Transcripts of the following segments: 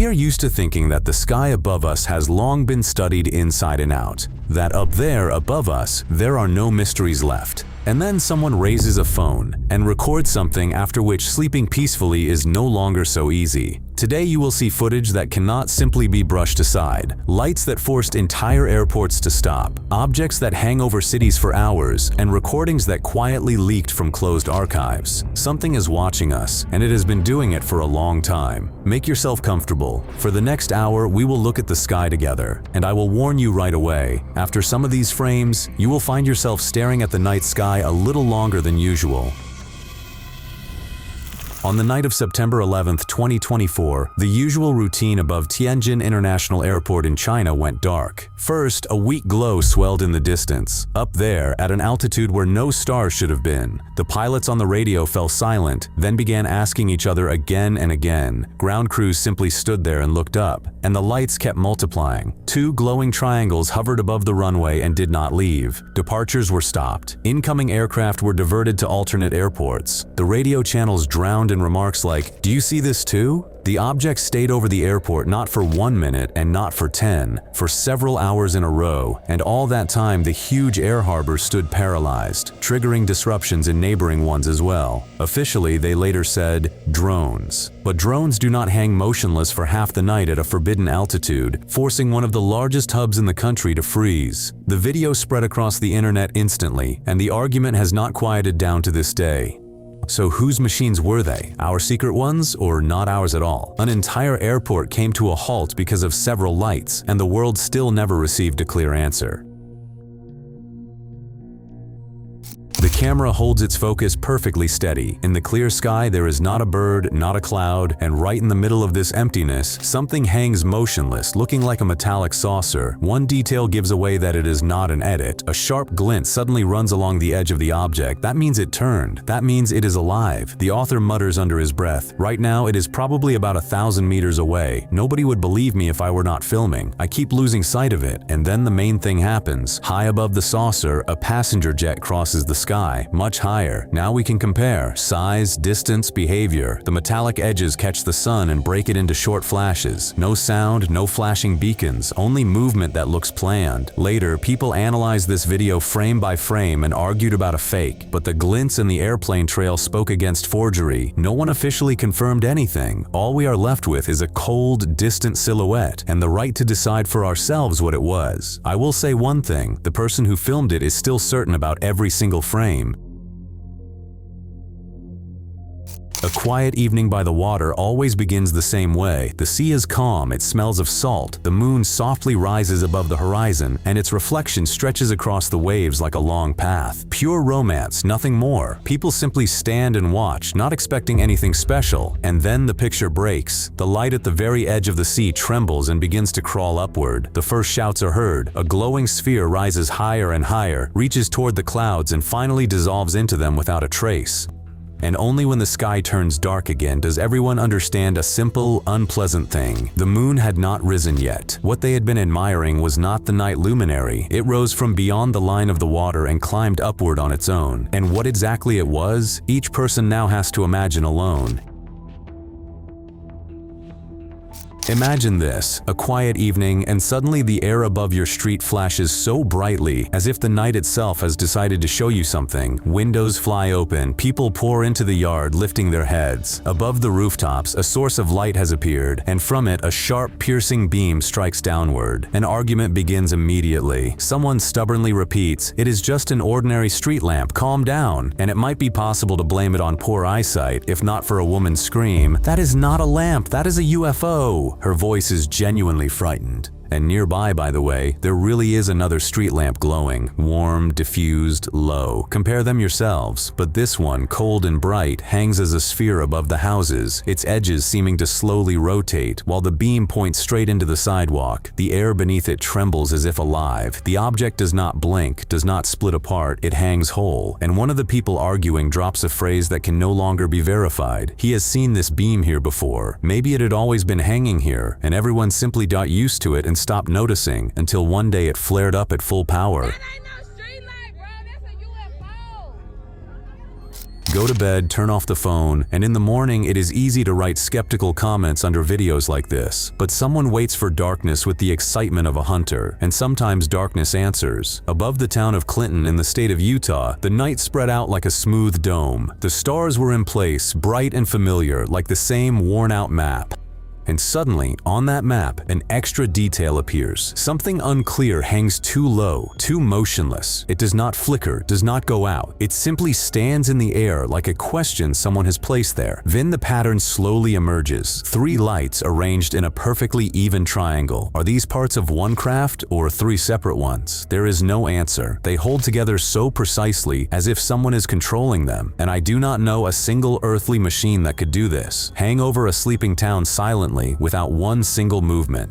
We are used to thinking that the sky above us has long been studied inside and out, that up there above us, there are no mysteries left. And then someone raises a phone and records something after which sleeping peacefully is no longer so easy. Today you will see footage that cannot simply be brushed aside, lights that forced entire airports to stop, objects that hang over cities for hours, and recordings that quietly leaked from closed archives. Something is watching us, and it has been doing it for a long time. Make yourself comfortable. For the next hour, we will look at the sky together, and I will warn you right away, after some of these frames, you will find yourself staring at the night sky a little longer than usual. On the night of September 11, 2024, the usual routine above Tianjin International Airport in China went dark. First, a weak glow swelled in the distance. Up there, at an altitude where no stars should have been, the pilots on the radio fell silent, then began asking each other again and again. Ground crews simply stood there and looked up, and the lights kept multiplying. Two glowing triangles hovered above the runway and did not leave. Departures were stopped. Incoming aircraft were diverted to alternate airports. The radio channels drowned in remarks like, "Do you see this too?" The object stayed over the airport not for 1 minute and not for 10, for several hours in a row, and all that time the huge air harbor stood paralyzed, triggering disruptions in neighboring ones as well. Officially, they later said, drones. But drones do not hang motionless for half the night at a forbidden altitude, forcing one of the largest hubs in the country to freeze. The video spread across the internet instantly, and the argument has not quieted down to this day. So whose machines were they? Our secret ones, or not ours at all? An entire airport came to a halt because of several lights, and the world still never received a clear answer. The camera holds its focus perfectly steady. In the clear sky, there is not a bird, not a cloud, and right in the middle of this emptiness, something hangs motionless, looking like a metallic saucer. One detail gives away that it is not an edit. A sharp glint suddenly runs along the edge of the object. That means it turned. That means it is alive. The author mutters under his breath. Right now, it is probably about 1,000 meters away. Nobody would believe me if I were not filming. I keep losing sight of it, and then the main thing happens. High above the saucer, a passenger jet crosses the sky. Much higher. Now we can compare size, distance, behavior. The metallic edges catch the sun and break it into short flashes. No sound, no flashing beacons, only movement that looks planned. Later, people analyzed this video frame by frame and argued about a fake, but the glints in the airplane trail spoke against forgery. No one officially confirmed anything. All we are left with is a cold, distant silhouette, and the right to decide for ourselves what it was. I will say one thing, the person who filmed it is still certain about every single frame. A quiet evening by the water always begins the same way. The sea is calm, it smells of salt, the moon softly rises above the horizon, and its reflection stretches across the waves like a long path. Pure romance, nothing more. People simply stand and watch, not expecting anything special, and then the picture breaks. The light at the very edge of the sea trembles and begins to crawl upward. The first shouts are heard. A glowing sphere rises higher and higher, reaches toward the clouds, and finally dissolves into them without a trace. And only when the sky turns dark again does everyone understand a simple, unpleasant thing. The moon had not risen yet. What they had been admiring was not the night luminary. It rose from beyond the line of the water and climbed upward on its own. And what exactly it was, each person now has to imagine alone. Imagine this, a quiet evening, and suddenly the air above your street flashes so brightly, as if the night itself has decided to show you something. Windows fly open, people pour into the yard, lifting their heads. Above the rooftops, a source of light has appeared, and from it, a sharp, piercing beam strikes downward. An argument begins immediately. Someone stubbornly repeats, "It is just an ordinary street lamp, calm down." And it might be possible to blame it on poor eyesight, if not for a woman's scream, "That is not a lamp, that is a UFO." Her voice is genuinely frightened. And nearby, by the way, there really is another street lamp glowing, warm, diffused, low. Compare them yourselves, but this one, cold and bright, hangs as a sphere above the houses, its edges seeming to slowly rotate, while the beam points straight into the sidewalk. The air beneath it trembles as if alive. The object does not blink, does not split apart, it hangs whole. And one of the people arguing drops a phrase that can no longer be verified. He has seen this beam here before. Maybe it had always been hanging here, and everyone simply got used to it and stopped noticing until one day it flared up at full power. That ain't no streetlight, bro. That's a UFO. Go to bed, turn off the phone, and in the morning it is easy to write skeptical comments under videos like this. But someone waits for darkness with the excitement of a hunter, and sometimes darkness answers. Above the town of Clinton in the state of Utah, the night spread out like a smooth dome. The stars were in place, bright and familiar, like the same worn-out map. And suddenly, on that map, an extra detail appears. Something unclear hangs too low, too motionless. It does not flicker, does not go out. It simply stands in the air like a question someone has placed there. Then the pattern slowly emerges. 3 lights arranged in a perfectly even triangle. Are these parts of one craft or 3 separate ones? There is no answer. They hold together so precisely as if someone is controlling them. And I do not know a single earthly machine that could do this. Hang over a sleeping town silently, without one single movement.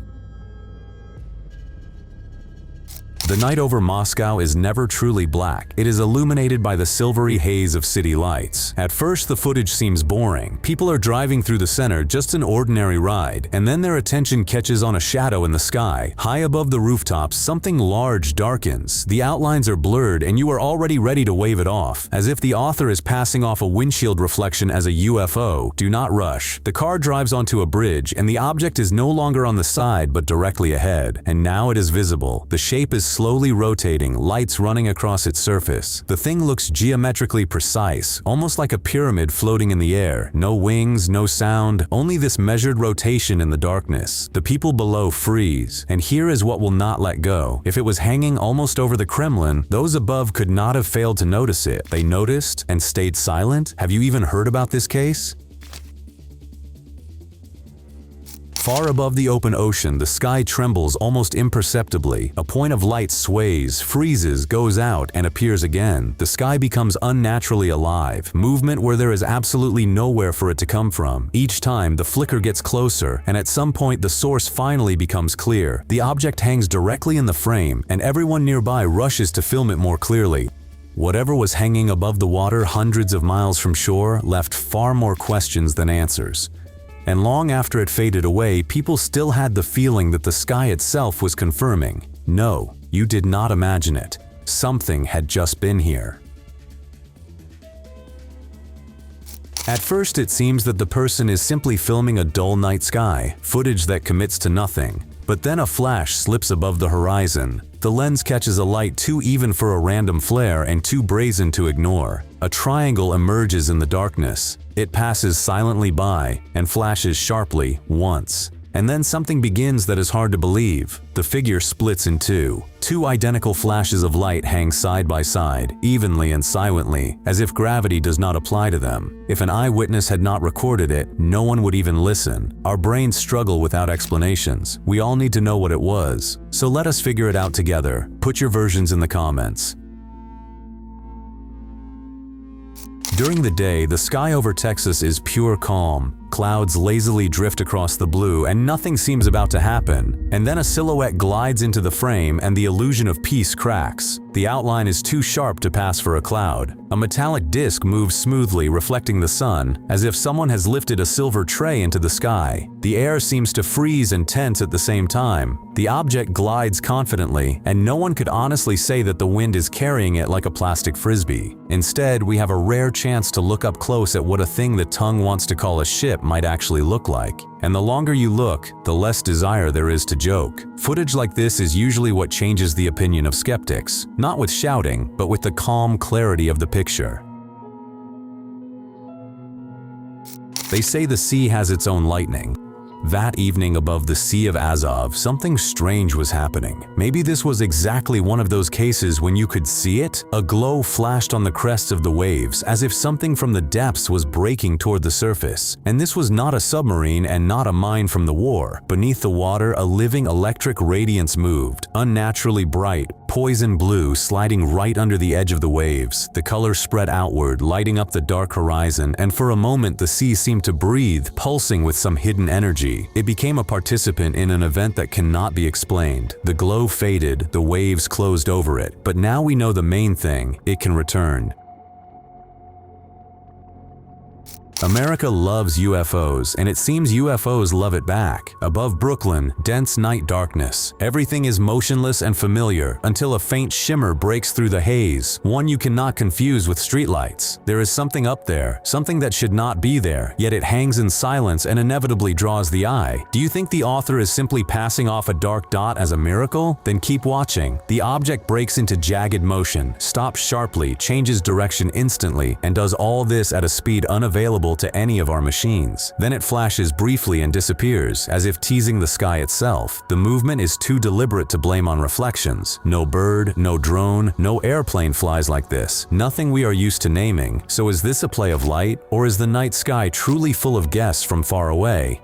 The night over Moscow is never truly black. It is illuminated by the silvery haze of city lights. At first, the footage seems boring. People are driving through the center, just an ordinary ride, and then their attention catches on a shadow in the sky. High above the rooftops, something large darkens. The outlines are blurred, and you are already ready to wave it off, as if the author is passing off a windshield reflection as a UFO. Do not rush. The car drives onto a bridge, and the object is no longer on the side, but directly ahead. And now it is visible. The shape is slowly rotating, lights running across its surface. The thing looks geometrically precise, almost like a pyramid floating in the air. No wings, no sound, only this measured rotation in the darkness. The people below freeze, and here is what will not let go. If it was hanging almost over the Kremlin, those above could not have failed to notice it. They noticed and stayed silent? Have you even heard about this case? Far above the open ocean, the sky trembles almost imperceptibly. A point of light sways, freezes, goes out, and appears again. The sky becomes unnaturally alive, movement where there is absolutely nowhere for it to come from. Each time, the flicker gets closer, and at some point the source finally becomes clear. The object hangs directly in the frame, and everyone nearby rushes to film it more clearly. Whatever was hanging above the water hundreds of miles from shore left far more questions than answers. And long after it faded away, people still had the feeling that the sky itself was confirming, no, you did not imagine it. Something had just been here. At first, it seems that the person is simply filming a dull night sky, footage that commits to nothing. But then a flash slips above the horizon. The lens catches a light too even for a random flare and too brazen to ignore. A triangle emerges in the darkness. It passes silently by and flashes sharply once. And then something begins that is hard to believe. The figure splits in two. 2 identical flashes of light hang side by side, evenly and silently, as if gravity does not apply to them. If an eyewitness had not recorded it, no one would even listen. Our brains struggle without explanations. We all need to know what it was. So let us figure it out together. Put your versions in the comments. During the day, the sky over Texas is pure calm. Clouds lazily drift across the blue and nothing seems about to happen. And then a silhouette glides into the frame and the illusion of peace cracks. The outline is too sharp to pass for a cloud. A metallic disc moves smoothly, reflecting the sun, as if someone has lifted a silver tray into the sky. The air seems to freeze and tense at the same time. The object glides confidently, and no one could honestly say that the wind is carrying it like a plastic frisbee. Instead, we have a rare chance to look up close at what a thing the tongue wants to call a ship might actually look like. And the longer you look, the less desire there is to joke. Footage like this is usually what changes the opinion of skeptics, not with shouting, but with the calm clarity of the picture. They say the sea has its own lightning. That evening above the Sea of Azov, something strange was happening. Maybe this was exactly one of those cases when you could see it? A glow flashed on the crests of the waves, as if something from the depths was breaking toward the surface. And this was not a submarine and not a mine from the war. Beneath the water, a living electric radiance moved, unnaturally bright, poison blue, sliding right under the edge of the waves. The color spread outward, lighting up the dark horizon, and for a moment the sea seemed to breathe, pulsing with some hidden energy. It became a participant in an event that cannot be explained. The glow faded, the waves closed over it, but now we know the main thing: it can return. America loves UFOs, and it seems UFOs love it back. Above Brooklyn, dense night darkness. Everything is motionless and familiar until a faint shimmer breaks through the haze, one you cannot confuse with streetlights. There is something up there, something that should not be there, yet it hangs in silence and inevitably draws the eye. Do you think the author is simply passing off a dark dot as a miracle? Then keep watching. The object breaks into jagged motion, stops sharply, changes direction instantly, and does all this at a speed unavailable to any of our machines. Then it flashes briefly and disappears, as if teasing the sky itself. The movement is too deliberate to blame on reflections. No bird, no drone, no airplane flies like this. Nothing we are used to naming. So is this a play of light, or is the night sky truly full of guests from far away?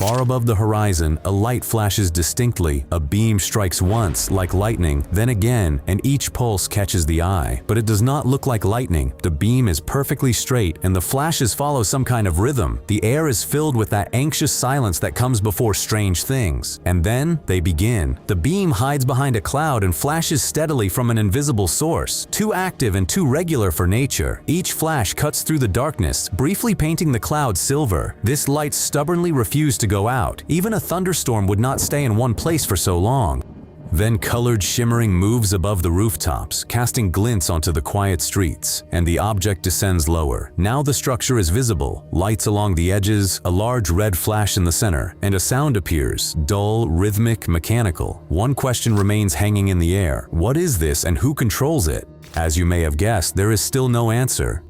Far above the horizon, a light flashes distinctly. A beam strikes once, like lightning, then again, and each pulse catches the eye. But it does not look like lightning. The beam is perfectly straight, and the flashes follow some kind of rhythm. The air is filled with that anxious silence that comes before strange things. And then, they begin. The beam hides behind a cloud and flashes steadily from an invisible source, too active and too regular for nature. Each flash cuts through the darkness, briefly painting the cloud silver. This light stubbornly refused to go out. Even a thunderstorm would not stay in one place for so long. Then colored shimmering moves above the rooftops, casting glints onto the quiet streets, and the object descends lower. Now the structure is visible, lights along the edges, a large red flash in the center, and a sound appears, dull, rhythmic, mechanical. One question remains hanging in the air. What is this and who controls it? As you may have guessed, there is still no answer.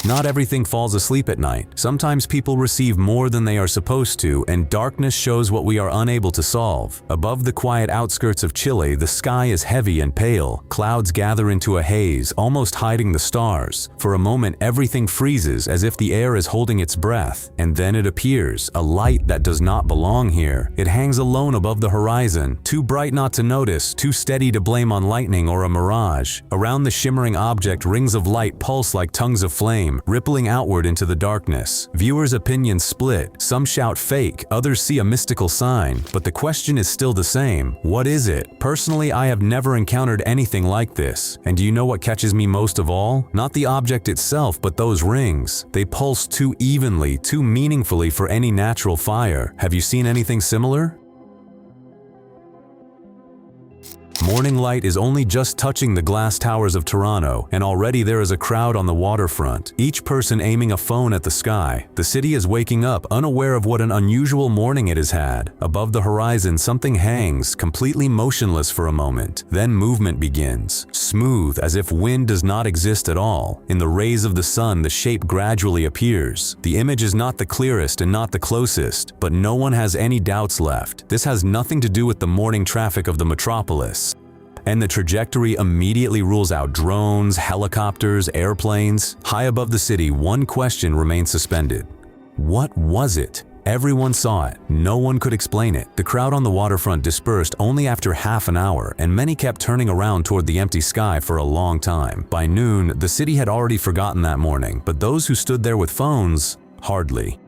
Not everything falls asleep at night. Sometimes people receive more than they are supposed to, and darkness shows what we are unable to solve. Above the quiet outskirts of Chile, the sky is heavy and pale. Clouds gather into a haze, almost hiding the stars. For a moment, everything freezes as if the air is holding its breath. And then it appears, a light that does not belong here. It hangs alone above the horizon, too bright not to notice, too steady to blame on lightning or a mirage. Around the shimmering object, rings of light pulse like tongues of flame, rippling outward into the darkness. Viewers' opinions split. Some shout fake, others see a mystical sign. But the question is still the same. What is it? Personally, I have never encountered anything like this. And do you know what catches me most of all? Not the object itself, but those rings. They pulse too evenly, too meaningfully for any natural fire. Have you seen anything similar? Morning light is only just touching the glass towers of Toronto, and already there is a crowd on the waterfront, each person aiming a phone at the sky. The city is waking up, unaware of what an unusual morning it has had. Above the horizon, something hangs, completely motionless for a moment. Then movement begins, smooth, as if wind does not exist at all. In the rays of the sun, the shape gradually appears. The image is not the clearest and not the closest, but no one has any doubts left. This has nothing to do with the morning traffic of the metropolis. And the trajectory immediately rules out drones, helicopters, airplanes. High above the city, one question remains suspended. What was it? Everyone saw it. No one could explain it. The crowd on the waterfront dispersed only after half an hour, and many kept turning around toward the empty sky for a long time. By noon, the city had already forgotten that morning, but those who stood there with phones, hardly.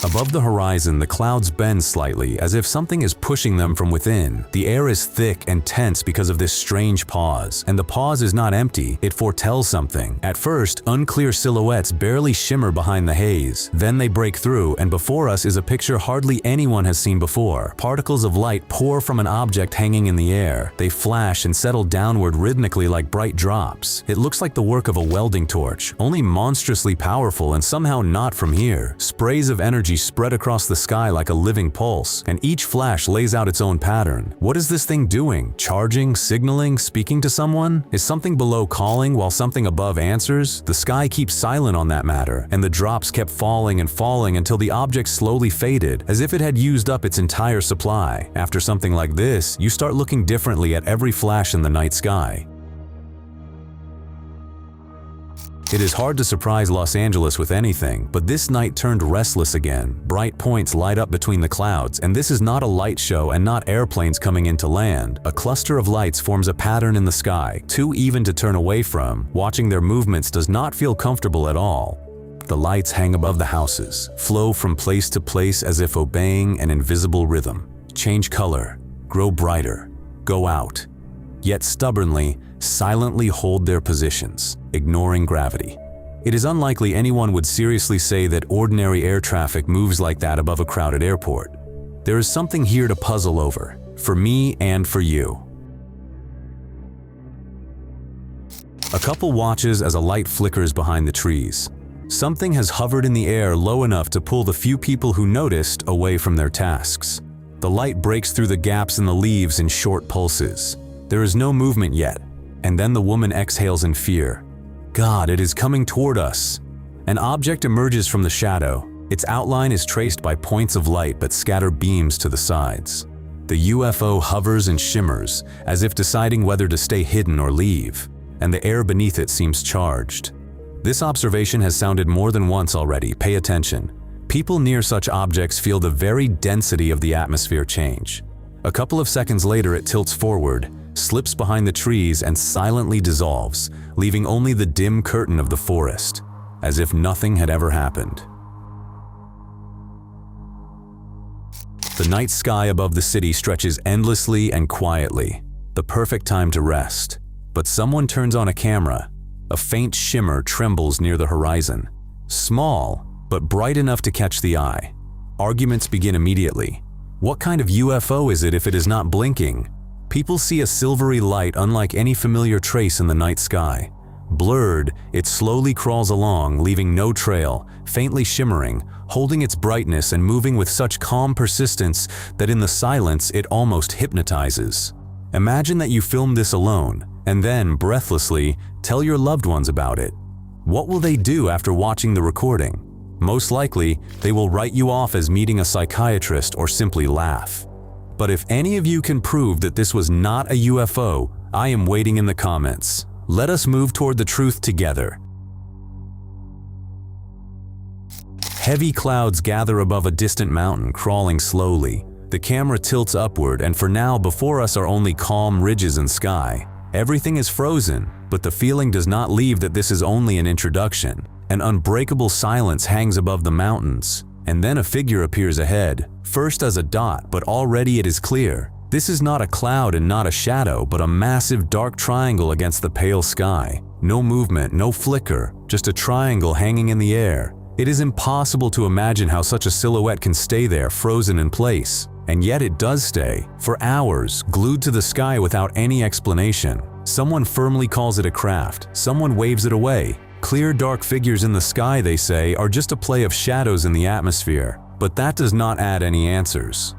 Above the horizon, the clouds bend slightly, as if something is pushing them from within. The air is thick and tense because of this strange pause, and the pause is not empty, it foretells something. At first, unclear silhouettes barely shimmer behind the haze. Then they break through, and before us is a picture hardly anyone has seen before. Particles of light pour from an object hanging in the air. They flash and settle downward rhythmically like bright drops. It looks like the work of a welding torch, only monstrously powerful and somehow not from here. Sprays of energy spread across the sky like a living pulse, and each flash lays out its own pattern. What is this thing doing? Charging, signaling, speaking to someone? Is something below calling while something above answers? The sky keeps silent on that matter, and the drops kept falling and falling until the object slowly faded, as if it had used up its entire supply. After something like this, you start looking differently at every flash in the night sky. It is hard to surprise Los Angeles with anything, but this night turned restless again. Bright points light up between the clouds, and this is not a light show and not airplanes coming in to land. A cluster of lights forms a pattern in the sky, too even to turn away from. Watching their movements does not feel comfortable at all. The lights hang above the houses, flow from place to place as if obeying an invisible rhythm. Change color, grow brighter, go out, yet stubbornly, silently hold their positions, ignoring gravity. It is unlikely anyone would seriously say that ordinary air traffic moves like that above a crowded airport. There is something here to puzzle over, for me and for you. A couple watches as a light flickers behind the trees. Something has hovered in the air low enough to pull the few people who noticed away from their tasks. The light breaks through the gaps in the leaves in short pulses. There is no movement yet, and then the woman exhales in fear. God, it is coming toward us. An object emerges from the shadow. Its outline is traced by points of light but scatter beams to the sides. The UFO hovers and shimmers, as if deciding whether to stay hidden or leave, and the air beneath it seems charged. This observation has sounded more than once already. Pay attention. People near such objects feel the very density of the atmosphere change. A couple of seconds later, it tilts forward, slips behind the trees, and silently dissolves, leaving only the dim curtain of the forest, as if nothing had ever happened. The night sky above the city stretches endlessly and quietly, the perfect time to rest. But someone turns on a camera. A faint shimmer trembles near the horizon. Small, but bright enough to catch the eye. Arguments begin immediately. What kind of UFO is it if it is not blinking? People see a silvery light unlike any familiar trace in the night sky. Blurred, it slowly crawls along, leaving no trail, faintly shimmering, holding its brightness and moving with such calm persistence that in the silence it almost hypnotizes. Imagine that you film this alone, and then, breathlessly, tell your loved ones about it. What will they do after watching the recording? Most likely, they will write you off as meeting a psychiatrist or simply laugh. But if any of you can prove that this was not a UFO, I am waiting in the comments. Let us move toward the truth together. Heavy clouds gather above a distant mountain, crawling slowly. The camera tilts upward, and for now, before us are only calm ridges and sky. Everything is frozen, but the feeling does not leave that this is only an introduction. An unbreakable silence hangs above the mountains, and then a figure appears ahead, first as a dot, but already it is clear. This is not a cloud and not a shadow, but a massive dark triangle against the pale sky. No movement, no flicker, just a triangle hanging in the air. It is impossible to imagine how such a silhouette can stay there, frozen in place. And yet it does stay, for hours, glued to the sky without any explanation. Someone firmly calls it a craft, someone waves it away. Clear dark figures in the sky, they say, are just a play of shadows in the atmosphere. But that does not add any answers.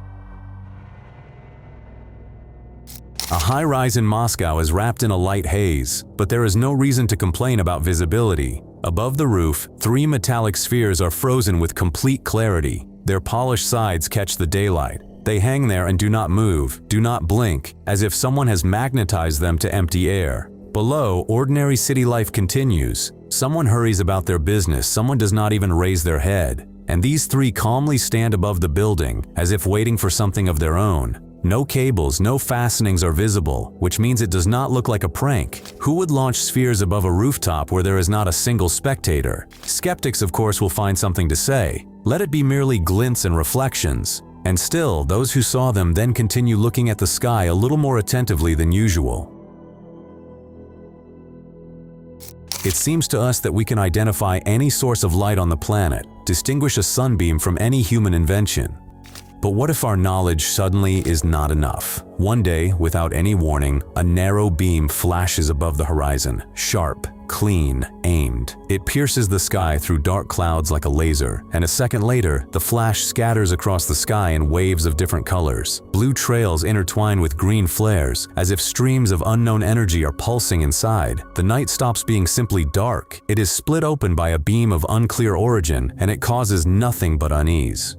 A high-rise in Moscow is wrapped in a light haze, but there is no reason to complain about visibility. Above the roof, 3 metallic spheres are frozen with complete clarity. Their polished sides catch the daylight. They hang there and do not move, do not blink, as if someone has magnetized them to empty air. Below, ordinary city life continues. Someone hurries about their business, someone does not even raise their head. And these 3 calmly stand above the building, as if waiting for something of their own. No cables, no fastenings are visible, which means it does not look like a prank. Who would launch spheres above a rooftop where there is not a single spectator? Skeptics, of course, will find something to say. Let it be merely glints and reflections. And still, those who saw them then continue looking at the sky a little more attentively than usual. It seems to us that we can identify any source of light on the planet, distinguish a sunbeam from any human invention. But what if our knowledge suddenly is not enough? One day, without any warning, a narrow beam flashes above the horizon, sharp, clean, aimed. It pierces the sky through dark clouds like a laser, and a second later, the flash scatters across the sky in waves of different colors. Blue trails intertwine with green flares, as if streams of unknown energy are pulsing inside. The night stops being simply dark. It is split open by a beam of unclear origin, and it causes nothing but unease.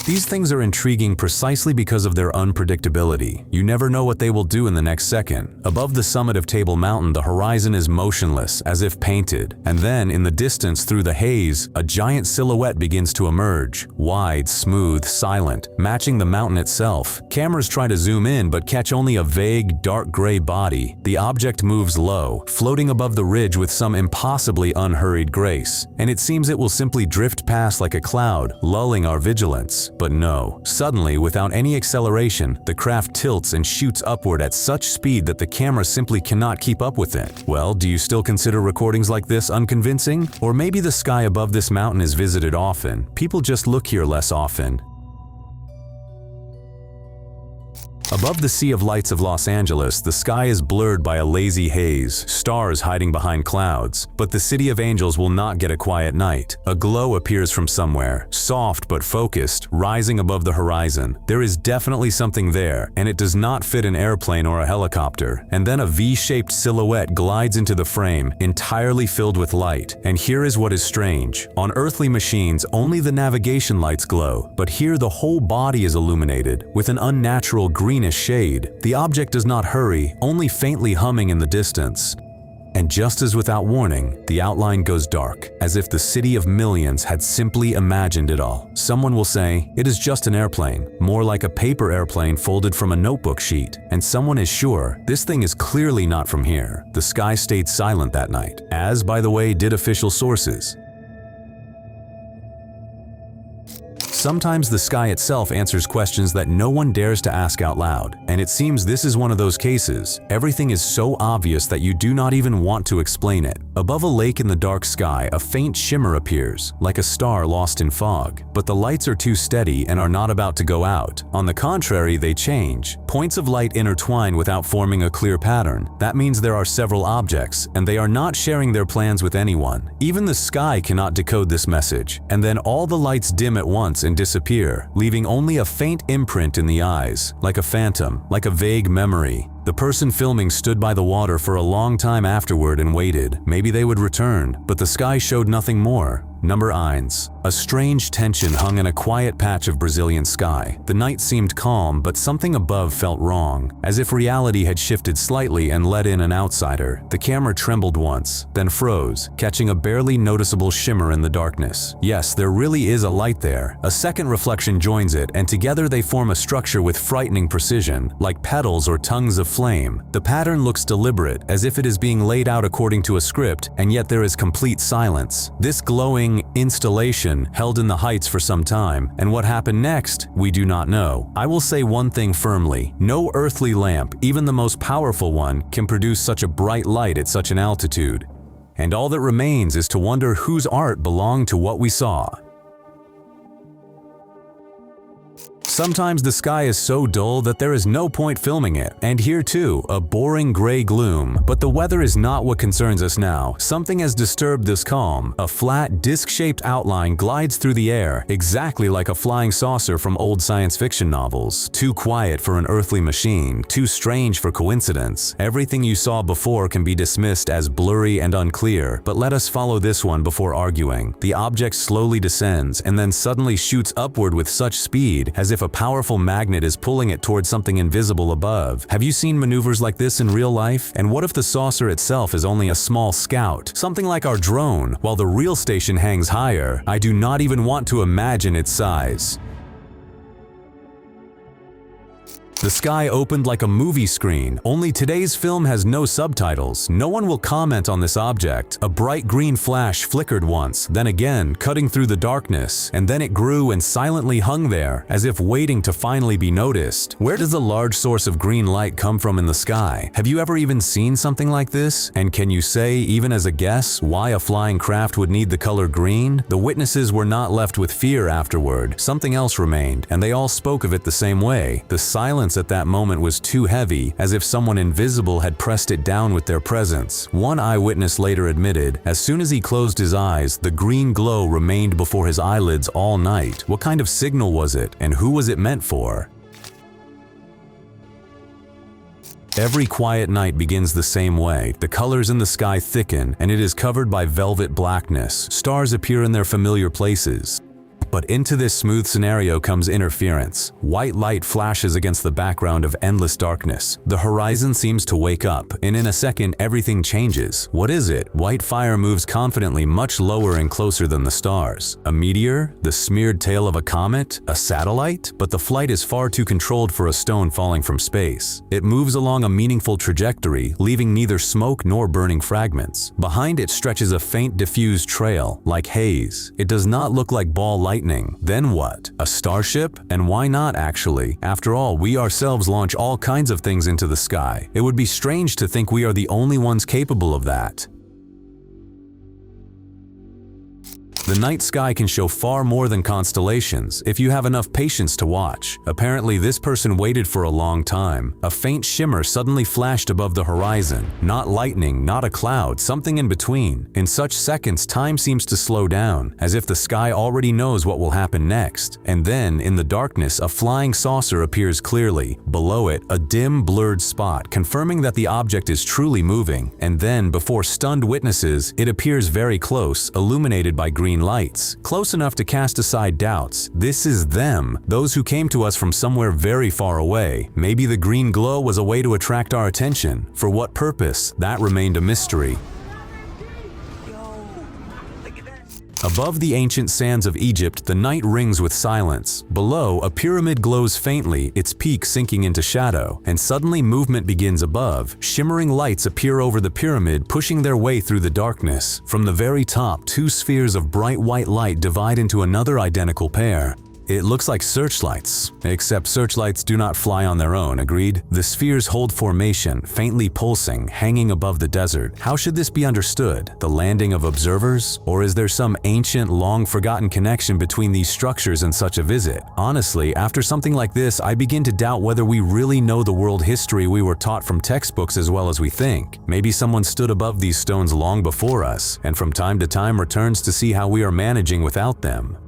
These things are intriguing precisely because of their unpredictability. You never know what they will do in the next second. Above the summit of Table Mountain, the horizon is motionless, as if painted. And then, in the distance through the haze, a giant silhouette begins to emerge. Wide, smooth, silent, matching the mountain itself. Cameras try to zoom in, but catch only a vague, dark gray body. The object moves low, floating above the ridge with some impossibly unhurried grace. And it seems it will simply drift past like a cloud, lulling our vigilance. But no, suddenly, without any acceleration, the craft tilts and shoots upward at such speed that the camera simply cannot keep up with it. Well, do you still consider recordings like this unconvincing? Or maybe the sky above this mountain is visited often. People just look here less often. Above the Sea of Lights of Los Angeles, the sky is blurred by a lazy haze, stars hiding behind clouds. But the City of Angels will not get a quiet night. A glow appears from somewhere, soft but focused, rising above the horizon. There is definitely something there, and it does not fit an airplane or a helicopter. And then a V-shaped silhouette glides into the frame, entirely filled with light. And here is what is strange. On earthly machines, only the navigation lights glow, but here the whole body is illuminated, with an unnatural greenish shade. The object does not hurry, only faintly humming in the distance. And just as without warning, the outline goes dark, as if the city of millions had simply imagined it all. Someone will say, it is just an airplane, more like a paper airplane folded from a notebook sheet. And someone is sure, this thing is clearly not from here. The sky stayed silent that night, as, by the way, did official sources. Sometimes the sky itself answers questions that no one dares to ask out loud, and it seems this is one of those cases. Everything is so obvious that you do not even want to explain it. Above a lake in the dark sky, a faint shimmer appears, like a star lost in fog. But the lights are too steady and are not about to go out. On the contrary, they change. Points of light intertwine without forming a clear pattern. That means there are several objects, and they are not sharing their plans with anyone. Even the sky cannot decode this message. And then all the lights dim at once and disappear, leaving only a faint imprint in the eyes, like a phantom, like a vague memory. The person filming stood by the water for a long time afterward and waited. Maybe they would return, but the sky showed nothing more. Number 9. A strange tension hung in a quiet patch of Brazilian sky. The night seemed calm, but something above felt wrong, as if reality had shifted slightly and let in an outsider. The camera trembled once, then froze, catching a barely noticeable shimmer in the darkness. Yes, there really is a light there. A second reflection joins it, and together they form a structure with frightening precision, like petals or tongues of flame. The pattern looks deliberate, as if it is being laid out according to a script, and yet there is complete silence. This glowing installation held in the heights for some time, and what happened next, we do not know. I will say one thing firmly: no earthly lamp, even the most powerful one, can produce such a bright light at such an altitude. And all that remains is to wonder whose art belonged to what we saw. Sometimes the sky is so dull that there is no point filming it. And here too, a boring gray gloom. But the weather is not what concerns us now. Something has disturbed this calm. A flat, disc-shaped outline glides through the air, exactly like a flying saucer from old science fiction novels. Too quiet for an earthly machine, too strange for coincidence. Everything you saw before can be dismissed as blurry and unclear, but let us follow this one before arguing. The object slowly descends and then suddenly shoots upward with such speed, as if a powerful magnet is pulling it towards something invisible above. Have you seen maneuvers like this in real life? And what if the saucer itself is only a small scout, something like our drone, while the real station hangs higher? I do not even want to imagine its size. The sky opened like a movie screen, only today's film has no subtitles. No one will comment on this object. A bright green flash flickered once, then again, cutting through the darkness, and then it grew and silently hung there, as if waiting to finally be noticed. Where does the large source of green light come from in the sky? Have you ever even seen something like this? And can you say, even as a guess, why a flying craft would need the color green? The witnesses were not left with fear afterward. Something else remained, and they all spoke of it the same way. The silence at that moment was too heavy, as if someone invisible had pressed it down with their presence. One eyewitness later admitted, as soon as he closed his eyes, the green glow remained before his eyelids all night. What kind of signal was it, and who was it meant for? Every quiet night begins the same way. The colors in the sky thicken, and it is covered by velvet blackness. Stars appear in their familiar places. But into this smooth scenario comes interference. White light flashes against the background of endless darkness. The horizon seems to wake up, and in a second everything changes. What is it? White fire moves confidently much lower and closer than the stars. A meteor? The smeared tail of a comet? A satellite? But the flight is far too controlled for a stone falling from space. It moves along a meaningful trajectory, leaving neither smoke nor burning fragments. Behind it stretches a faint diffused trail, like haze. It does not look like ball lightning lightning. Then what? A starship? And why not actually? After all, we ourselves launch all kinds of things into the sky. It would be strange to think we are the only ones capable of that. The night sky can show far more than constellations if you have enough patience to watch. Apparently, this person waited for a long time. A faint shimmer suddenly flashed above the horizon. Not lightning, not a cloud, something in between. In such seconds, time seems to slow down, as if the sky already knows what will happen next. And then, in the darkness, a flying saucer appears clearly. Below it, a dim, blurred spot, confirming that the object is truly moving. And then, before stunned witnesses, it appears very close, illuminated by green lights, close enough to cast aside doubts. This is them, those who came to us from somewhere very far away. Maybe the green glow was a way to attract our attention. For what purpose? That remained a mystery. Above the ancient sands of Egypt, the night rings with silence. Below, a pyramid glows faintly, its peak sinking into shadow, and suddenly movement begins above. Shimmering lights appear over the pyramid, pushing their way through the darkness. From the very top, two spheres of bright white light divide into another identical pair. It looks like searchlights, except searchlights do not fly on their own, agreed? The spheres hold formation, faintly pulsing, hanging above the desert. How should this be understood? The landing of observers? Or is there some ancient, long-forgotten connection between these structures and such a visit? Honestly, after something like this, I begin to doubt whether we really know the world history we were taught from textbooks as well as we think. Maybe someone stood above these stones long before us, and from time to time returns to see how we are managing without them.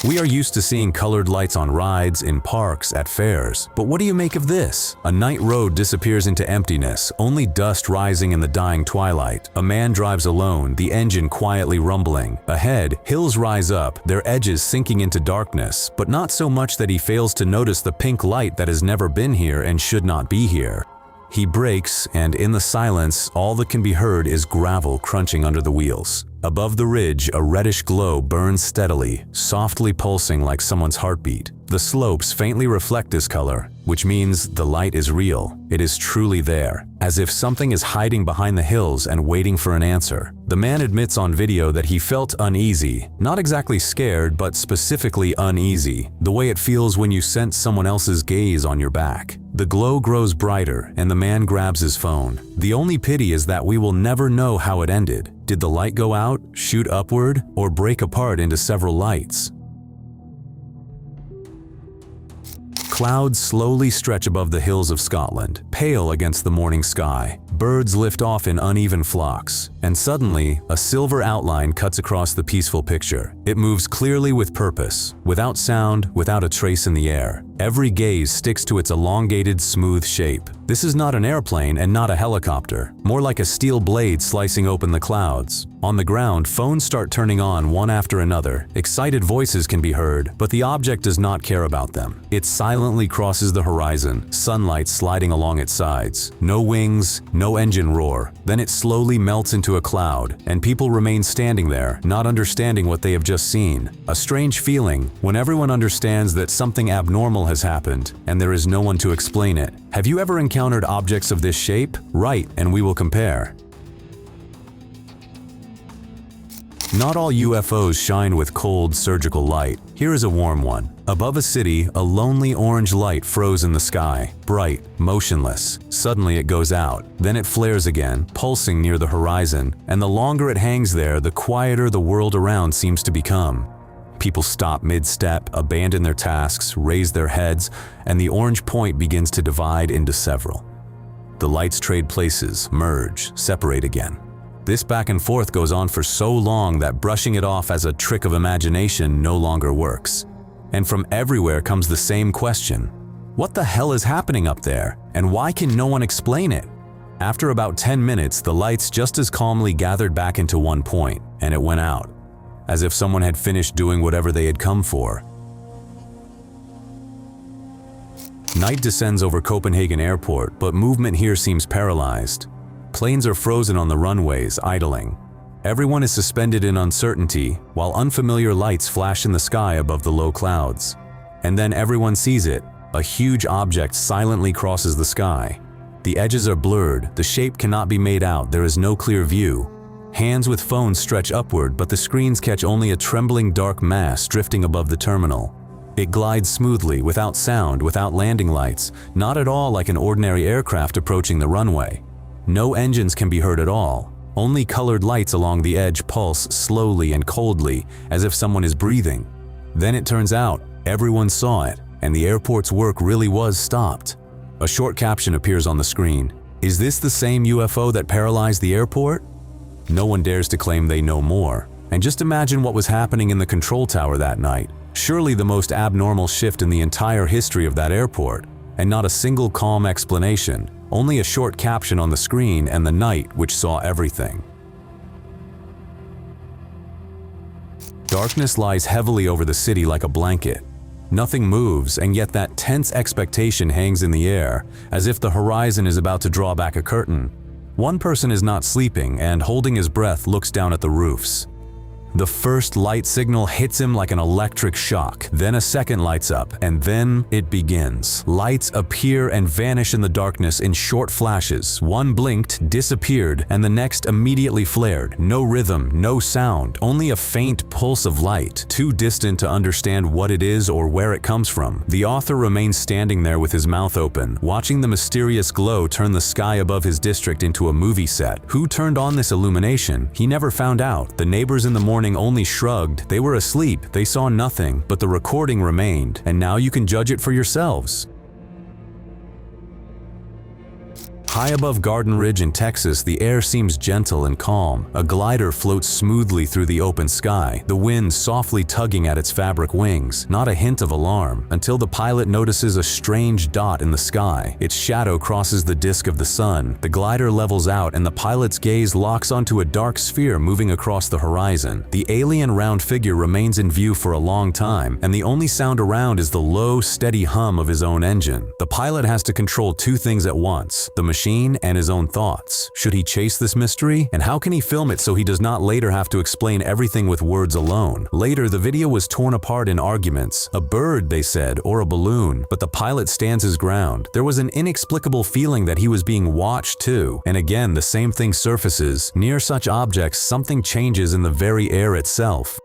We are used to seeing colored lights on rides, in parks, at fairs. But what do you make of this? A night road disappears into emptiness, only dust rising in the dying twilight. A man drives alone, the engine quietly rumbling. Ahead, hills rise up, their edges sinking into darkness, but not so much that he fails to notice the pink light that has never been here and should not be here. He brakes, and in the silence, all that can be heard is gravel crunching under the wheels. Above the ridge, a reddish glow burns steadily, softly pulsing like someone's heartbeat. The slopes faintly reflect this color, which means the light is real. It is truly there, as if something is hiding behind the hills and waiting for an answer. The man admits on video that he felt uneasy, not exactly scared, but specifically uneasy, the way it feels when you sense someone else's gaze on your back. The glow grows brighter, and the man grabs his phone. The only pity is that we will never know how it ended. Did the light go out, shoot upward, or break apart into several lights? Clouds slowly stretch above the hills of Scotland, pale against the morning sky. Birds lift off in uneven flocks, and suddenly, a silver outline cuts across the peaceful picture. It moves clearly with purpose, without sound, without a trace in the air. Every gaze sticks to its elongated, smooth shape. This is not an airplane and not a helicopter, more like a steel blade slicing open the clouds. On the ground, phones start turning on one after another. Excited voices can be heard, but the object does not care about them. It silently crosses the horizon, sunlight sliding along its sides. No wings, no engine roar. Then it slowly melts into a cloud, and people remain standing there, not understanding what they have just seen. A strange feeling when everyone understands that something abnormal has happened, and there is no one to explain it. Have you ever encountered objects of this shape? Write, and we will compare. Not all UFOs shine with cold, surgical light. Here is a warm one. Above a city, a lonely orange light froze in the sky, bright, motionless. Suddenly it goes out. Then it flares again, pulsing near the horizon, and the longer it hangs there, the quieter the world around seems to become. People stop mid-step, abandon their tasks, raise their heads, and the orange point begins to divide into several. The lights trade places, merge, separate again. This back and forth goes on for so long that brushing it off as a trick of imagination no longer works. And from everywhere comes the same question. What the hell is happening up there? And why can no one explain it? After about 10 minutes, the lights just as calmly gathered back into one point, and it went out, as if someone had finished doing whatever they had come for. Night descends over Copenhagen airport, but movement here seems paralyzed. Planes are frozen on the runways, idling. Everyone is suspended in uncertainty, while unfamiliar lights flash in the sky above the low clouds. And then everyone sees it. A huge object silently crosses the sky. The edges are blurred, the shape cannot be made out, there is no clear view. Hands with phones stretch upward, but the screens catch only a trembling dark mass drifting above the terminal. It glides smoothly, without sound, without landing lights, not at all like an ordinary aircraft approaching the runway. No engines can be heard at all. Only colored lights along the edge pulse slowly and coldly, as if someone is breathing. Then it turns out, everyone saw it, and the airport's work really was stopped. A short caption appears on the screen. Is this the same UFO that paralyzed the airport? No one dares to claim they know more. And just imagine what was happening in the control tower that night. Surely the most abnormal shift in the entire history of that airport. And not a single calm explanation, only a short caption on the screen and the night which saw everything. Darkness lies heavily over the city like a blanket. Nothing moves, and yet that tense expectation hangs in the air, as if the horizon is about to draw back a curtain. One person is not sleeping and, holding his breath, looks down at the roofs. The first light signal hits him like an electric shock, then a second lights up, and then it begins. Lights appear and vanish in the darkness in short flashes. One blinked, disappeared, and the next immediately flared. No rhythm, no sound, only a faint pulse of light, too distant to understand what it is or where it comes from. The author remains standing there with his mouth open, watching the mysterious glow turn the sky above his district into a movie set. Who turned on this illumination? He never found out. The neighbors in the morning only shrugged. They were asleep, they saw nothing, but the recording remained, and now you can judge it for yourselves. High above Garden Ridge in Texas, the air seems gentle and calm. A glider floats smoothly through the open sky, the wind softly tugging at its fabric wings. Not a hint of alarm, until the pilot notices a strange dot in the sky. Its shadow crosses the disk of the sun. The glider levels out, and the pilot's gaze locks onto a dark sphere moving across the horizon. The alien round figure remains in view for a long time, and the only sound around is the low, steady hum of his own engine. The pilot has to control two things at once: the machine and his own thoughts. Should he chase this mystery? And how can he film it so he does not later have to explain everything with words alone? Later, the video was torn apart in arguments. A bird, they said, or a balloon, but the pilot stands his ground. There was an inexplicable feeling that he was being watched too. And again, the same thing surfaces. Near such objects, something changes in the very air itself.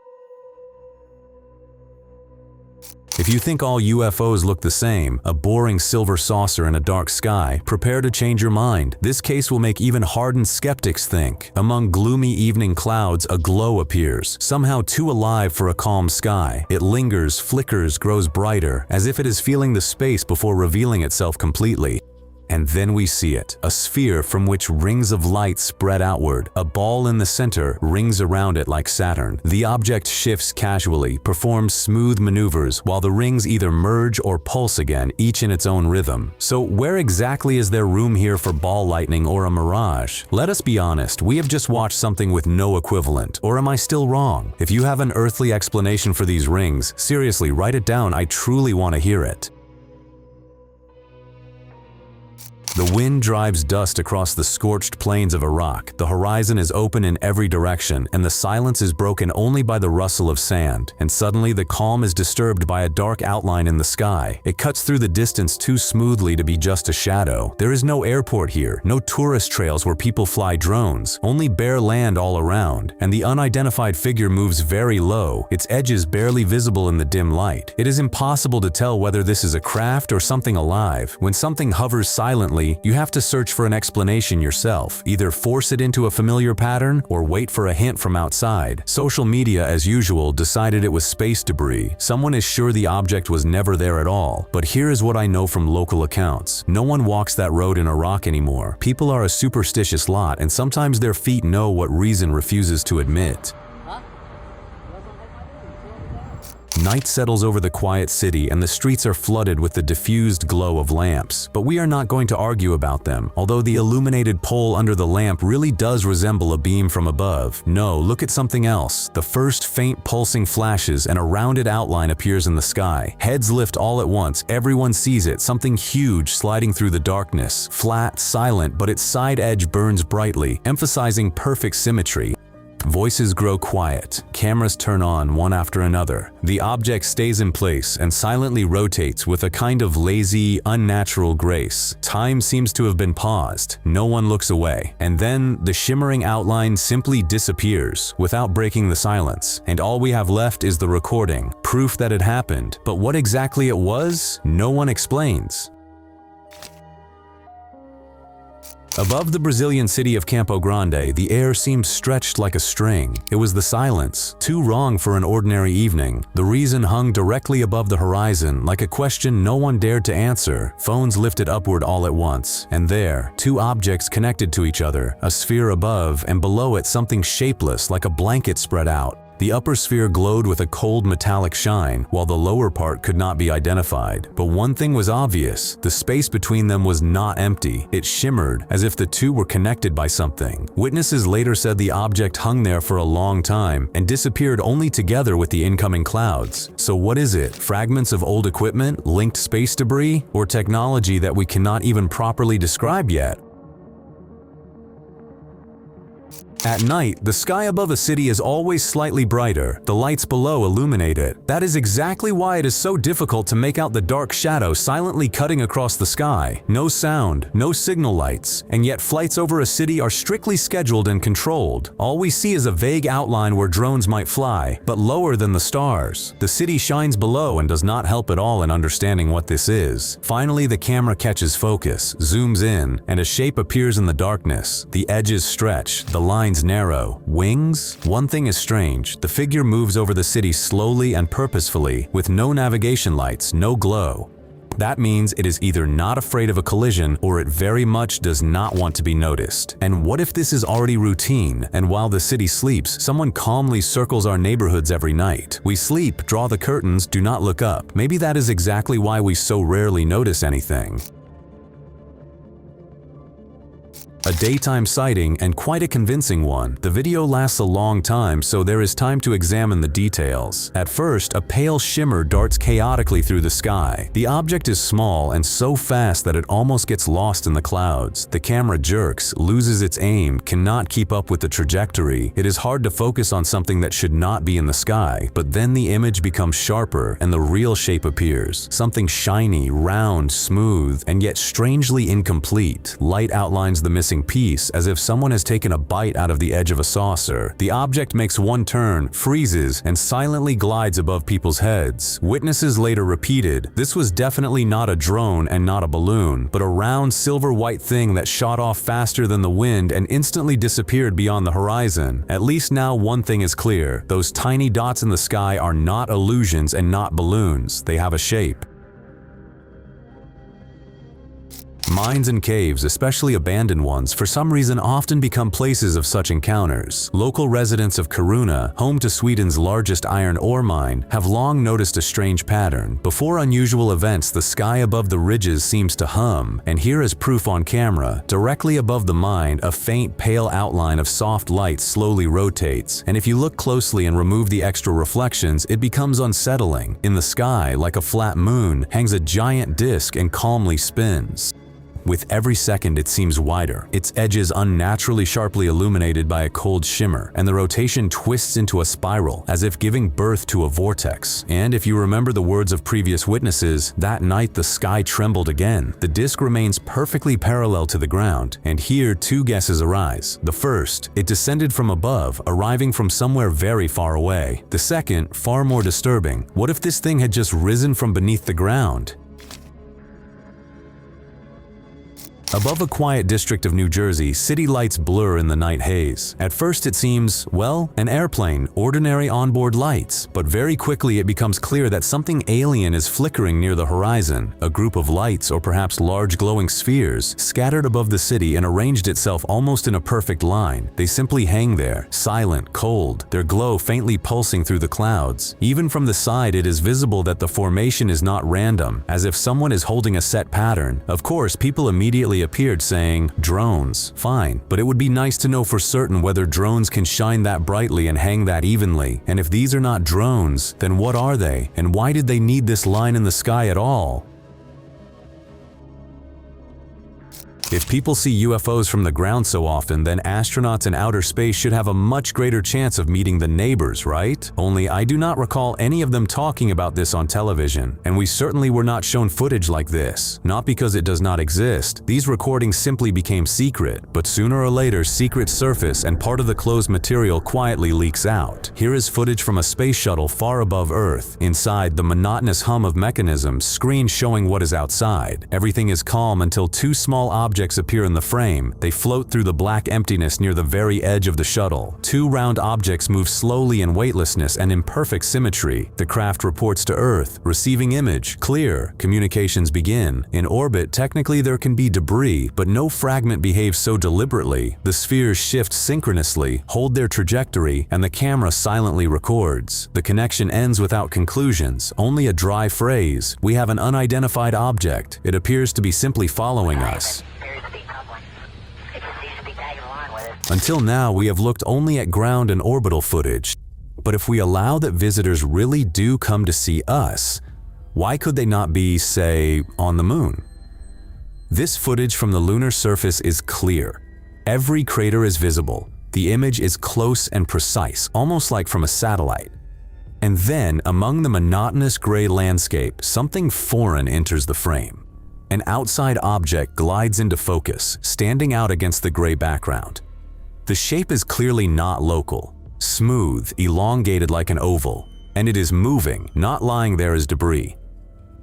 If you think all UFOs look the same, a boring silver saucer in a dark sky, prepare to change your mind. This case will make even hardened skeptics think. Among gloomy evening clouds, a glow appears, somehow too alive for a calm sky. It lingers, flickers, grows brighter, as if it is feeling the space before revealing itself completely. And then we see it, a sphere from which rings of light spread outward. A ball in the center rings around it like Saturn. The object shifts casually, performs smooth maneuvers, while the rings either merge or pulse again, each in its own rhythm. So where exactly is there room here for ball lightning or a mirage? Let us be honest, we have just watched something with no equivalent. Or am I still wrong? If you have an earthly explanation for these rings, seriously, write it down. I truly want to hear it. The wind drives dust across the scorched plains of Iraq. The horizon is open in every direction, and the silence is broken only by the rustle of sand. And suddenly the calm is disturbed by a dark outline in the sky. It cuts through the distance too smoothly to be just a shadow. There is no airport here, no tourist trails where people fly drones, only bare land all around. And the unidentified figure moves very low, its edges barely visible in the dim light. It is impossible to tell whether this is a craft or something alive. When something hovers silently, you have to search for an explanation yourself. Either force it into a familiar pattern or wait for a hint from outside. Social media, as usual, decided it was space debris. Someone is sure the object was never there at all. But here is what I know from local accounts. No one walks that road in Iraq anymore. People are a superstitious lot, and sometimes their feet know what reason refuses to admit. Night settles over the quiet city, and the streets are flooded with the diffused glow of lamps. But we are not going to argue about them, although the illuminated pole under the lamp really does resemble a beam from above. No, look at something else. The first faint pulsing flashes, and a rounded outline appears in the sky. Heads lift all at once. Everyone sees it, something huge sliding through the darkness. Flat, silent, but its side edge burns brightly, emphasizing perfect symmetry. Voices grow quiet. Cameras turn on one after another. The object stays in place and silently rotates with a kind of lazy, unnatural grace. Time seems to have been paused. No one looks away. And then the shimmering outline simply disappears without breaking the silence. And all we have left is the recording, proof that it happened. But what exactly it was, no one explains. Above the Brazilian city of Campo Grande, the air seemed stretched like a string. It was the silence, too wrong for an ordinary evening. The reason hung directly above the horizon, like a question no one dared to answer. Phones lifted upward all at once, and there, two objects connected to each other, a sphere above, and below it something shapeless like a blanket spread out. The upper sphere glowed with a cold metallic shine, while the lower part could not be identified. But one thing was obvious: the space between them was not empty. It shimmered, as if the two were connected by something. Witnesses later said the object hung there for a long time and disappeared only together with the incoming clouds. So what is it? Fragments of old equipment, linked space debris, or technology that we cannot even properly describe yet? At night, the sky above a city is always slightly brighter. The lights below illuminate it. That is exactly why it is so difficult to make out the dark shadow silently cutting across the sky. No sound, no signal lights, and yet flights over a city are strictly scheduled and controlled. All we see is a vague outline where drones might fly, but lower than the stars. The city shines below and does not help at all in understanding what this is. Finally, the camera catches focus, zooms in, and a shape appears in the darkness. The edges stretch, the lines narrow. Wings? One thing is strange. The figure moves over the city slowly and purposefully, with no navigation lights, no glow. That means it is either not afraid of a collision or it very much does not want to be noticed. And what if this is already routine, and while the city sleeps, someone calmly circles our neighborhoods every night? We sleep, draw the curtains, do not look up. Maybe that is exactly why we so rarely notice anything. A daytime sighting, and quite a convincing one. The video lasts a long time, so there is time to examine the details. At first, a pale shimmer darts chaotically through the sky. The object is small and so fast that it almost gets lost in the clouds. The camera jerks, loses its aim, cannot keep up with the trajectory. It is hard to focus on something that should not be in the sky, but then the image becomes sharper and the real shape appears. Something shiny, round, smooth, and yet strangely incomplete. Light outlines the missing piece, as if someone has taken a bite out of the edge of a saucer. The object makes one turn, freezes, and silently glides above people's heads. Witnesses later repeated, this was definitely not a drone and not a balloon, but a round silver-white thing that shot off faster than the wind and instantly disappeared beyond the horizon. At least now one thing is clear: those tiny dots in the sky are not illusions and not balloons. They have a shape. Mines and caves, especially abandoned ones, for some reason often become places of such encounters. Local residents of Kiruna, home to Sweden's largest iron ore mine, have long noticed a strange pattern. Before unusual events, the sky above the ridges seems to hum, and here is proof on camera. Directly above the mine, a faint, pale outline of soft light slowly rotates, and if you look closely and remove the extra reflections, it becomes unsettling. In the sky, like a flat moon, hangs a giant disk and calmly spins. With every second it seems wider, its edges unnaturally sharply illuminated by a cold shimmer, and the rotation twists into a spiral, as if giving birth to a vortex. And if you remember the words of previous witnesses, that night the sky trembled again. The disk remains perfectly parallel to the ground, and here two guesses arise. The first, it descended from above, arriving from somewhere very far away. The second, far more disturbing, what if this thing had just risen from beneath the ground? Above a quiet district of New Jersey, city lights blur in the night haze. At first it seems, well, an airplane, ordinary onboard lights. But very quickly it becomes clear that something alien is flickering near the horizon. A group of lights, or perhaps large glowing spheres, scattered above the city and arranged itself almost in a perfect line. They simply hang there, silent, cold, their glow faintly pulsing through the clouds. Even from the side it is visible that the formation is not random, as if someone is holding a set pattern. Of course, people immediately appeared saying, drones, fine, but it would be nice to know for certain whether drones can shine that brightly and hang that evenly. And if these are not drones, then what are they? And why did they need this line in the sky at all? If people see UFOs from the ground so often, then astronauts in outer space should have a much greater chance of meeting the neighbors, right? Only I do not recall any of them talking about this on television, and we certainly were not shown footage like this. Not because it does not exist. These recordings simply became secret, but sooner or later secrets surface and part of the closed material quietly leaks out. Here is footage from a space shuttle far above Earth. Inside, the monotonous hum of mechanisms, screens showing what is outside. Everything is calm until two small objects appear in the frame. They float through the black emptiness near the very edge of the shuttle. Two round objects move slowly in weightlessness and in perfect symmetry. The craft reports to Earth. Receiving image. Clear. Communications begin. In orbit, technically there can be debris, but no fragment behaves so deliberately. The spheres shift synchronously, hold their trajectory, and the camera silently records. The connection ends without conclusions, only a dry phrase. We have an unidentified object. It appears to be simply following us. Until now, we have looked only at ground and orbital footage. But if we allow that visitors really do come to see us, why could they not be, say, on the moon? This footage from the lunar surface is clear. Every crater is visible. The image is close and precise, almost like from a satellite. And then, among the monotonous gray landscape, something foreign enters the frame. An outside object glides into focus, standing out against the gray background. The shape is clearly not local, smooth, elongated like an oval, and it is moving, not lying there as debris.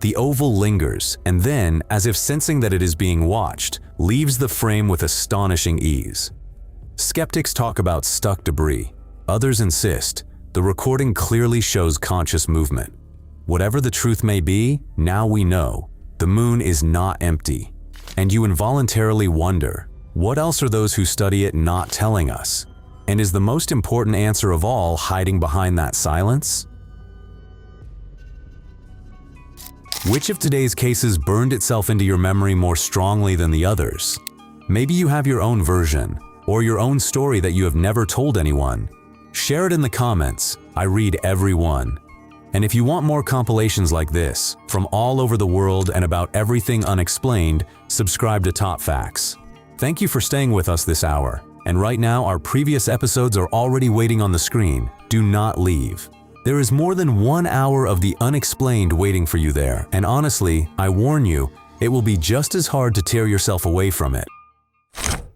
The oval lingers, and then, as if sensing that it is being watched, leaves the frame with astonishing ease. Skeptics talk about stuck debris. Others insist the recording clearly shows conscious movement. Whatever the truth may be, now we know. The moon is not empty. And you involuntarily wonder, what else are those who study it not telling us? And is the most important answer of all hiding behind that silence? Which of today's cases burned itself into your memory more strongly than the others? Maybe you have your own version, or your own story that you have never told anyone. Share it in the comments. I read every one. And if you want more compilations like this, from all over the world and about everything unexplained, subscribe to Top Facts. Thank you for staying with us this hour. And right now, our previous episodes are already waiting on the screen. Do not leave. There is more than 1 hour of the unexplained waiting for you there. And honestly, I warn you, it will be just as hard to tear yourself away from it.